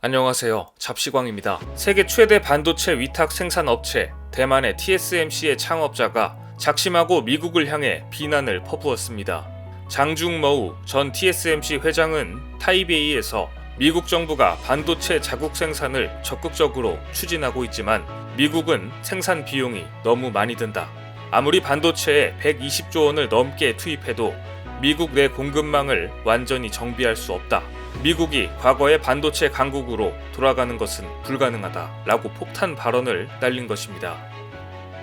안녕하세요. 잡시광입니다. 세계 최대 반도체 위탁 생산 업체 대만의 TSMC의 창업자가 작심하고 미국을 향해 비난을 퍼부었습니다. 장중머우 전 TSMC 회장은 타이베이에서 미국 정부가 반도체 자국 생산을 적극적으로 추진하고 있지만 미국은 생산 비용이 너무 많이 든다. 아무리 반도체에 120조 원을 넘게 투입해도 미국 내 공급망을 완전히 정비할 수 없다. 미국이 과거의 반도체 강국으로 돌아가는 것은 불가능하다 라고 폭탄 발언을 날린 것입니다.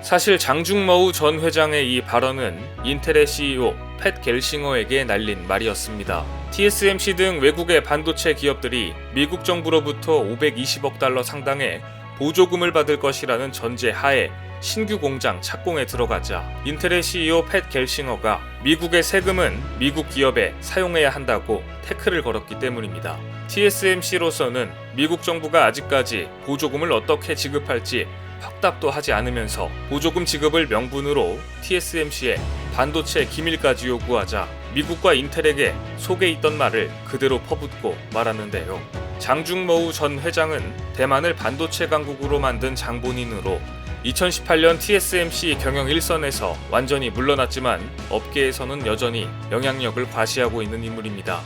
사실 장중머우 전 회장의 이 발언은 인텔의 CEO 팻 겔싱어에게 날린 말이었습니다. TSMC 등 외국의 반도체 기업들이 미국 정부로부터 520억 달러 상당의 보조금을 받을 것이라는 전제 하에 신규 공장 착공에 들어가자 인텔의 CEO 팻 겔싱어가 미국의 세금은 미국 기업에 사용해야 한다고 태클을 걸었기 때문입니다. TSMC로서는 미국 정부가 아직까지 보조금을 어떻게 지급할지 확답도 하지 않으면서 보조금 지급을 명분으로 TSMC에 반도체 기밀까지 요구하자 미국과 인텔에게 속에 있던 말을 그대로 퍼붓고 말았는데요. 장중머우 전 회장은 대만을 반도체 강국으로 만든 장본인으로 2018년 TSMC 경영 일선에서 완전히 물러났지만 업계에서는 여전히 영향력을 과시하고 있는 인물입니다.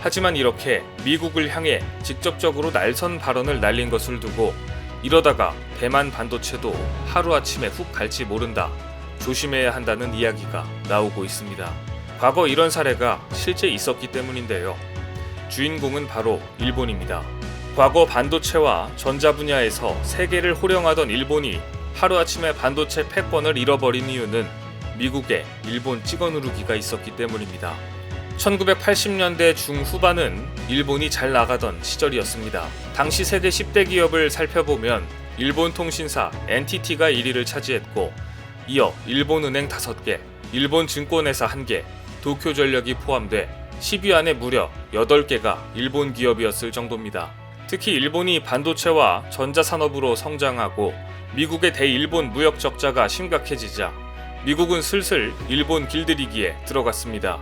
하지만 이렇게 미국을 향해 직접적으로 날선 발언을 날린 것을 두고 이러다가 대만 반도체도 하루아침에 훅 갈지 모른다, 조심해야 한다는 이야기가 나오고 있습니다. 과거 이런 사례가 실제 있었기 때문인데요. 주인공은 바로 일본입니다. 과거 반도체와 전자 분야에서 세계를 호령하던 일본이 하루아침에 반도체 패권을 잃어버린 이유는 미국의 일본 찍어누르기가 있었기 때문입니다. 1980년대 중후반은 일본이 잘 나가던 시절이었습니다. 당시 세계 10대 기업을 살펴보면 일본 통신사 NTT가 1위를 차지했고 이어 일본은행 5개, 일본 증권회사 1개, 도쿄전력이 포함돼 10위 안에 무려 8개가 일본 기업이었을 정도입니다. 특히 일본이 반도체와 전자산업으로 성장하고 미국의 대일본 무역 적자가 심각해지자 미국은 슬슬 일본 길들이기에 들어갔습니다.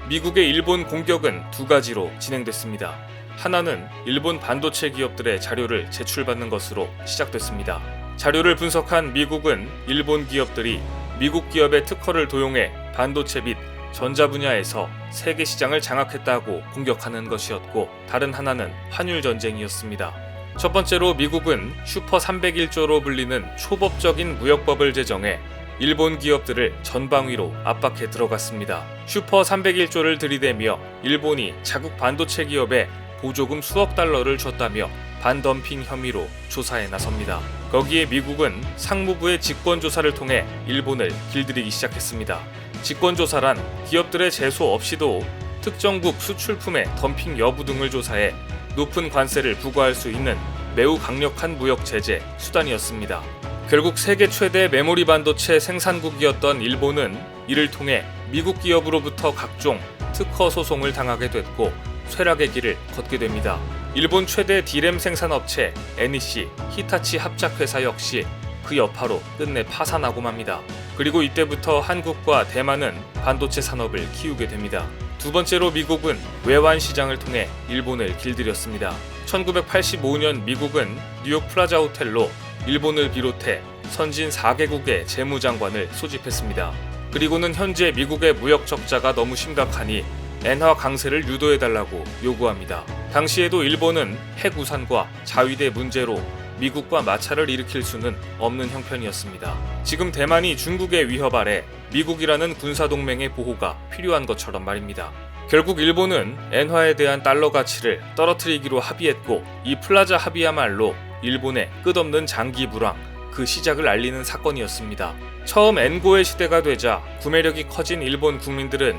미국의 일본 공격은 두 가지로 진행됐습니다. 하나는 일본 반도체 기업들의 자료를 제출받는 것으로 시작됐습니다. 자료를 분석한 미국은 일본 기업들이 미국 기업의 특허를 도용해 반도체 및 전자 분야에서 세계 시장을 장악했다고 공격하는 것이었고, 다른 하나는 환율 전쟁이었습니다. 첫 번째로 미국은 슈퍼 301조로 불리는 초법적인 무역법을 제정해 일본 기업들을 전방위로 압박해 들어갔습니다. 슈퍼 301조를 들이대며 일본이 자국 반도체 기업에 보조금 수억 달러를 줬다며 반덤핑 혐의로 조사에 나섭니다. 거기에 미국은 상무부의 직권조사를 통해 일본을 길들이기 시작했습니다. 직권조사란 기업들의 제소 없이도 특정국 수출품의 덤핑 여부 등을 조사해 높은 관세를 부과할 수 있는 매우 강력한 무역 제재 수단이었습니다. 결국 세계 최대 메모리 반도체 생산국이었던 일본은 이를 통해 미국 기업으로부터 각종 특허 소송을 당하게 됐고 쇠락의 길을 걷게 됩니다. 일본 최대 D램 생산업체 NEC, 히타치 합작회사 역시 그 여파로 끝내 파산하고 맙니다. 그리고 이때부터 한국과 대만은 반도체 산업을 키우게 됩니다. 두 번째로 미국은 외환 시장을 통해 일본을 길들였습니다. 1985년 미국은 뉴욕 플라자 호텔로 일본을 비롯해 선진 4개국의 재무장관을 소집했습니다. 그리고는 현재 미국의 무역 적자가 너무 심각하니 엔화 강세를 유도해달라고 요구합니다. 당시에도 일본은 핵우산과 자위대 문제로 미국과 마찰을 일으킬 수는 없는 형편이었습니다. 지금 대만이 중국의 위협 아래 미국이라는 군사동맹의 보호가 필요한 것처럼 말입니다. 결국 일본은 엔화에 대한 달러 가치를 떨어뜨리기로 합의했고, 이 플라자 합의야말로 일본의 끝없는 장기 불황, 그 시작을 알리는 사건이었습니다. 처음 엔고의 시대가 되자 구매력이 커진 일본 국민들은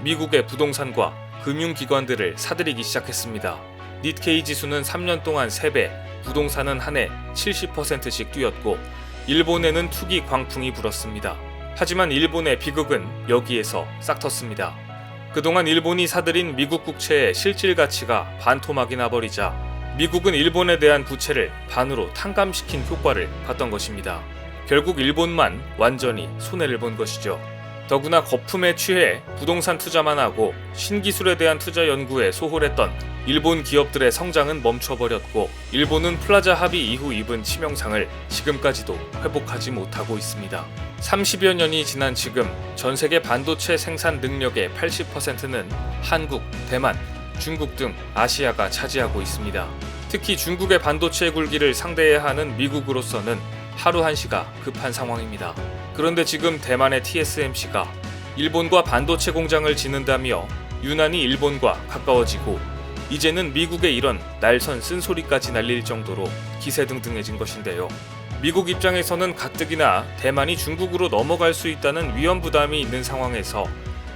미국의 부동산과 금융기관들을 사들이기 시작했습니다. 니케이 지수는 3년 동안 3배, 부동산은 한 해 70%씩 뛰었고 일본에는 투기 광풍이 불었습니다. 하지만 일본의 비극은 여기에서 싹 텄습니다. 그동안 일본이 사들인 미국 국채의 실질 가치가 반토막이 나버리자 미국은 일본에 대한 부채를 반으로 탕감시킨 효과를 봤던 것입니다. 결국 일본만 완전히 손해를 본 것이죠. 더구나 거품에 취해 부동산 투자만 하고 신기술에 대한 투자 연구에 소홀했던 일본 기업들의 성장은 멈춰버렸고 일본은 플라자 합의 이후 입은 치명상을 지금까지도 회복하지 못하고 있습니다. 30여 년이 지난 지금 전 세계 반도체 생산 능력의 80%는 한국, 대만, 중국 등 아시아가 차지하고 있습니다. 특히 중국의 반도체 굴기를 상대해야 하는 미국으로서는 하루 한시가 급한 상황입니다. 그런데 지금 대만의 TSMC가 일본과 반도체 공장을 짓는다며 유난히 일본과 가까워지고 이제는 미국의 이런 날선 쓴소리까지 날릴 정도로 기세등등해진 것인데요. 미국 입장에서는 가뜩이나 대만이 중국으로 넘어갈 수 있다는 위험 부담이 있는 상황에서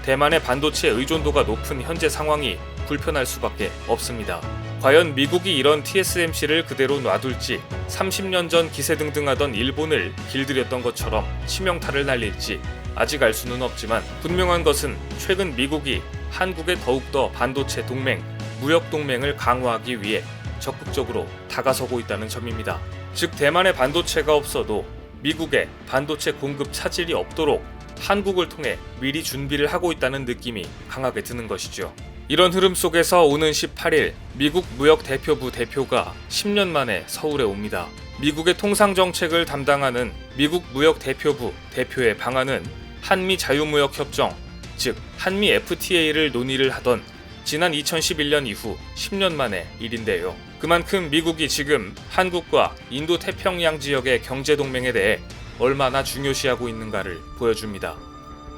대만의 반도체 의존도가 높은 현재 상황이 불편할 수밖에 없습니다. 과연 미국이 이런 TSMC를 그대로 놔둘지 30년 전 기세등등하던 일본을 길들였던 것처럼 치명타를 날릴지 아직 알 수는 없지만 분명한 것은 최근 미국이 한국에 더욱더 반도체 동맹, 무역 동맹을 강화하기 위해 적극적으로 다가서고 있다는 점입니다. 즉 대만의 반도체가 없어도 미국의 반도체 공급 차질이 없도록 한국을 통해 미리 준비를 하고 있다는 느낌이 강하게 드는 것이죠. 이런 흐름 속에서 오는 18일 미국 무역대표부 대표가 10년 만에 서울에 옵니다. 미국의 통상정책을 담당하는 미국 무역대표부 대표의 방안은 한미 자유무역협정, 즉 한미 FTA를 논의를 하던 지난 2011년 이후 10년 만의 일인데요. 그만큼 미국이 지금 한국과 인도태평양 지역의 경제동맹에 대해 얼마나 중요시하고 있는가를 보여줍니다.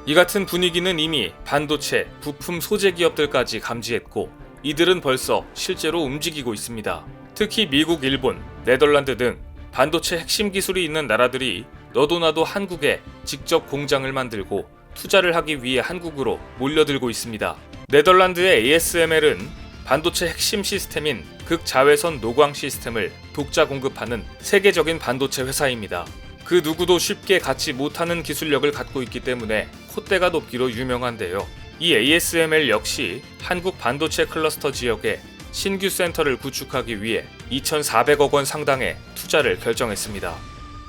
이 같은 분위기는 이미 반도체, 부품 소재 기업들까지 감지했고 이들은 벌써 실제로 움직이고 있습니다. 특히 미국, 일본, 네덜란드 등 반도체 핵심 기술이 있는 나라들이 너도나도 한국에 직접 공장을 만들고 투자를 하기 위해 한국으로 몰려들고 있습니다. 네덜란드의 ASML은 반도체 핵심 시스템인 극자외선 노광 시스템을 독자 공급하는 세계적인 반도체 회사입니다. 그 누구도 쉽게 갖지 못하는 기술력을 갖고 있기 때문에 콧대가 높기로 유명한데요. 이 ASML 역시 한국 반도체 클러스터 지역에 신규 센터를 구축하기 위해 2,400억 원 상당의 투자를 결정했습니다.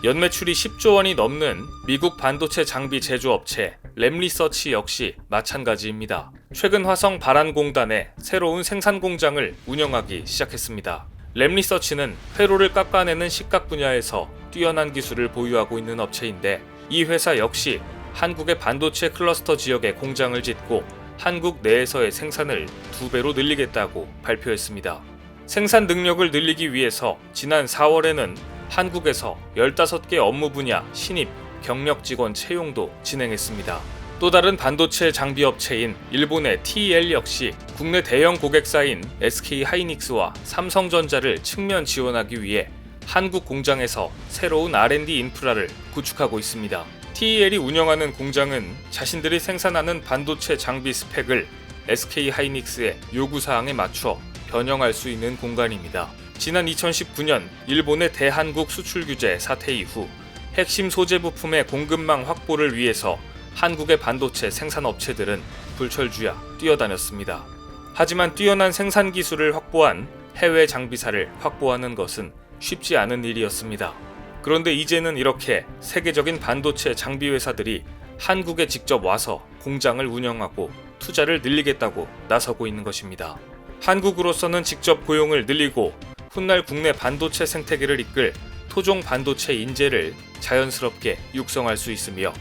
연매출이 10조 원이 넘는 미국 반도체 장비 제조업체 램리서치 역시 마찬가지입니다. 최근 화성 발안공단에 새로운 생산 공장을 운영하기 시작했습니다. 램리서치는 회로를 깎아내는 식각 분야에서 뛰어난 기술을 보유하고 있는 업체인데 이 회사 역시 한국의 반도체 클러스터 지역에 공장을 짓고 한국 내에서의 생산을 2배로 늘리겠다고 발표했습니다. 생산 능력을 늘리기 위해서 지난 4월에는 한국에서 15개 업무 분야 신입 경력 직원 채용도 진행했습니다. 또 다른 반도체 장비 업체인 일본의 TL 역시 국내 대형 고객사인 SK하이닉스와 삼성전자를 측면 지원하기 위해 한국 공장에서 새로운 R&D 인프라를 구축하고 있습니다. TEL이 운영하는 공장은 자신들이 생산하는 반도체 장비 스펙을 SK하이닉스의 요구사항에 맞춰 변형할 수 있는 공간입니다. 지난 2019년 일본의 대한국 수출 규제 사태 이후 핵심 소재 부품의 공급망 확보를 위해서 한국의 반도체 생산 업체들은 불철주야 뛰어다녔습니다. 하지만 뛰어난 생산 기술을 확보한 해외 장비사를 확보하는 것은 쉽지 않은 일이었습니다. 그런데 이제는 이렇게 세계적인 반도체 장비 회사들이 한국에 직접 와서 공장을 운영하고 투자를 늘리겠다고 나서고 있는 것입니다. 한국으로서는 직접 고용을 늘리고 훗날 국내 반도체 생태계를 이끌 토종 반도체 인재를 자연스럽게 육성할 수 있으며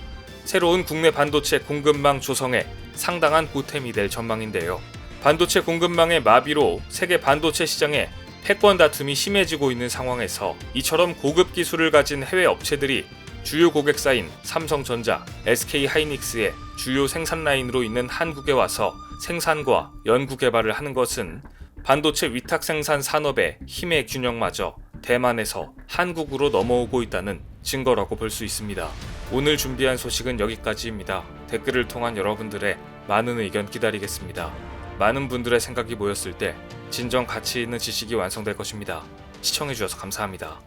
새로운 국내 반도체 공급망 조성에 상당한 보탬이 될 전망인데요. 반도체 공급망의 마비로 세계 반도체 시장에 패권 다툼이 심해지고 있는 상황에서 이처럼 고급 기술을 가진 해외 업체들이 주요 고객사인 삼성전자, SK하이닉스의 주요 생산 라인으로 있는 한국에 와서 생산과 연구 개발을 하는 것은 반도체 위탁 생산 산업의 힘의 균형마저 대만에서 한국으로 넘어오고 있다는 증거라고 볼 수 있습니다. 오늘 준비한 소식은 여기까지입니다. 댓글을 통한 여러분들의 많은 의견 기다리겠습니다. 많은 분들의 생각이 모였을 때 진정 가치 있는 지식이 완성될 것입니다. 시청해주셔서 감사합니다.